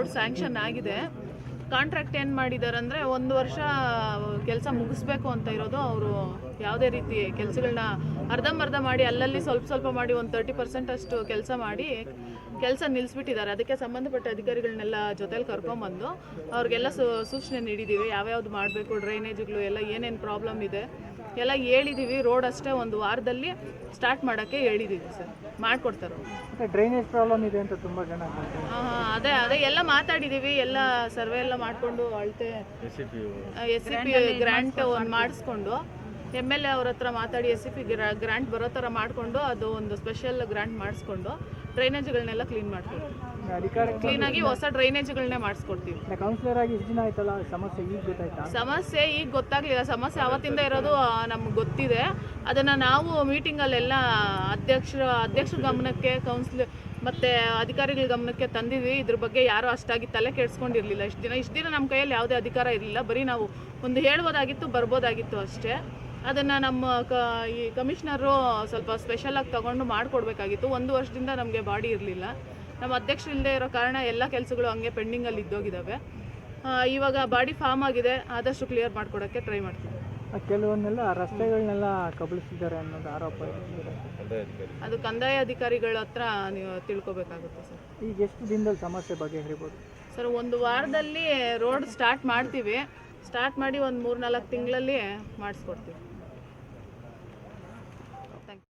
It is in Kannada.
ರೋಡ್ ಸ್ಯಾಂಕ್ಷನ್ ಆಗಿದೆ. ಕಾಂಟ್ರಾಕ್ಟ್ ಏನು ಮಾಡಿದ್ದಾರೆ ಅಂದರೆ 1 ವರ್ಷ ಕೆಲಸ ಮುಗಿಸ್ಬೇಕು ಅಂತ ಇರೋದು. ಅವರು ಯಾವುದೇ ರೀತಿ ಕೆಲಸಗಳನ್ನ ಅರ್ಧಂಬರ್ಧ ಮಾಡಿ ಅಲ್ಲಲ್ಲಿ ಸ್ವಲ್ಪ ಮಾಡಿ ಒಂದು 30% ಅಷ್ಟು ಕೆಲಸ ಮಾಡಿ ಕೆಲಸ ನಿಲ್ಲಿಸ್ಬಿಟ್ಟಿದ್ದಾರೆ. ಅದಕ್ಕೆ ಸಂಬಂಧಪಟ್ಟ ಅಧಿಕಾರಿಗಳನ್ನೆಲ್ಲ ಜೊತೆಲಿ ಕರ್ಕೊಂಬಂದು ಅವ್ರಿಗೆಲ್ಲ ಸೂಚನೆ ನೀಡಿದ್ದೀವಿ. ಯಾವ್ಯಾವ್ದು ಮಾಡಬೇಕು, ಡ್ರೈನೇಜ್ಗಳು ಎಲ್ಲ ಏನೇನು ಪ್ರಾಬ್ಲಮ್ ಇದೆ ಎಲ್ಲ ಹೇಳಿದ್ದೀವಿ. ರೋಡ್ ಅಷ್ಟೇ 1 ವಾರದಲ್ಲಿ ಸ್ಟಾರ್ಟ್ ಮಾಡೋಕ್ಕೆ ಹೇಳಿದ್ದೀವಿ ಸರ್, ಮಾಡಿಕೊಡ್ತಾರೆ. ಡ್ರೈನೇಜ್ ಪ್ರಾಬ್ಲಮ್ ಇದೆ ಅಂತ ತುಂಬ ಜನ ಅದೇ ಎಲ್ಲ ಮಾತಾಡಿದ್ದೀವಿ. ಎಲ್ಲ ಸರ್ವೆ ಎಲ್ಲ ಮಾಡಿಕೊಂಡು ಅಳತೆ SCP ಗ್ರ್ಯಾಂಟ್ ಒಂದು ಮಾಡಿಸ್ಕೊಂಡು MLA ಅವ್ರ ಹತ್ರ ಮಾತಾಡಿ SCP ಗ್ರ್ಯಾಂಟ್ ಬರೋ ಥರ ಮಾಡಿಕೊಂಡು ಅದು ಒಂದು ಸ್ಪೆಷಲ್ ಗ್ರ್ಯಾಂಟ್ ಮಾಡಿಸ್ಕೊಂಡು ಡ್ರೈನೇಜ್ಗಳನ್ನೆಲ್ಲ ಕ್ಲೀನಾಗಿ ಹೊಸ ಡ್ರೈನೇಜ್ಗಳನ್ನೇ ಮಾಡಿಸ್ಕೊಡ್ತೀವಿ. ಕೌನ್ಸಿಲರ್ ಆಗಿ ಎಷ್ಟು ದಿನ ಆಯ್ತಲ್ಲ, ಸಮಸ್ಯೆ ಈಗ ಗೊತ್ತಾಗಲಿಲ್ಲ. ಸಮಸ್ಯೆ ಅವತ್ತಿಂದ ಇರೋದು ನಮ್ಗೆ ಗೊತ್ತಿದೆ. ಅದನ್ನು ನಾವು ಮೀಟಿಂಗಲ್ಲೆಲ್ಲ ಅಧ್ಯಕ್ಷರ ಗಮನಕ್ಕೆ, ಕೌನ್ಸಿಲರ್ ಮತ್ತು ಅಧಿಕಾರಿಗಳ ಗಮನಕ್ಕೆ ತಂದಿದ್ವಿ. ಇದ್ರ ಬಗ್ಗೆ ಯಾರೂ ಅಷ್ಟಾಗಿ ತಲೆ ಕೆಡಿಸ್ಕೊಂಡಿರಲಿಲ್ಲ. ಇಷ್ಟು ದಿನ ನಮ್ಮ ಕೈಯಲ್ಲಿ ಯಾವುದೇ ಅಧಿಕಾರ ಇರಲಿಲ್ಲ. ಬರೀ ನಾವು ಒಂದು ಹೇಳ್ಬೋದಾಗಿತ್ತು, ಬರ್ಬೋದಾಗಿತ್ತು ಅಷ್ಟೇ. ಅದನ್ನು ನಮ್ಮ ಈ ಕಮಿಷನರು ಸ್ವಲ್ಪ ಸ್ಪೆಷಲಾಗಿ ತೊಗೊಂಡು ಮಾಡಿಕೊಡ್ಬೇಕಾಗಿತ್ತು. 1 ವರ್ಷದಿಂದ ನಮಗೆ ಬಾಡಿ ಇರಲಿಲ್ಲ. ನಮ್ಮ ಅಧ್ಯಕ್ಷರು ಇಲ್ಲದೆ ಇರೋ ಕಾರಣ ಎಲ್ಲ ಕೆಲಸಗಳು ಹಂಗೆ ಪೆಂಡಿಂಗಲ್ಲಿ ಇದ್ದೋಗಿದ್ದಾವೆ. ಇವಾಗ ಬಾಡಿ ಫಾರ್ಮ್ ಆಗಿದೆ, ಆದಷ್ಟು ಕ್ಲಿಯರ್ ಮಾಡಿಕೊಡೋಕ್ಕೆ ಟ್ರೈ ಮಾಡ್ತೀವಿ. ಕೆಲವನ್ನೆಲ್ಲ ರಸ್ತೆಗಳನ್ನೆಲ್ಲ ಕಬಳಿಸಿದ್ದಾರೆ ಅನ್ನೋದು ಆರೋಪ. ಅದು ಕಂದಾಯ ಅಧಿಕಾರಿಗಳ ಹತ್ರ ನೀವು ತಿಳ್ಕೊಬೇಕಾಗುತ್ತೆ ಸರ್. ಈಗ ಎಷ್ಟು ದಿನದಲ್ಲಿ ಸಮಸ್ಯೆ ಬಗೆಹರಿಬೋದು ಸರ್? 1 ವಾರದಲ್ಲಿ ರೋಡ್ ಸ್ಟಾರ್ಟ್ ಮಾಡ್ತೀವಿ. ಸ್ಟಾರ್ಟ್ ಮಾಡಿ ಒಂದು 3-4 ತಿಂಗಳಲ್ಲಿ ಮಾಡಿಸ್ಕೊಡ್ತೀವಿ.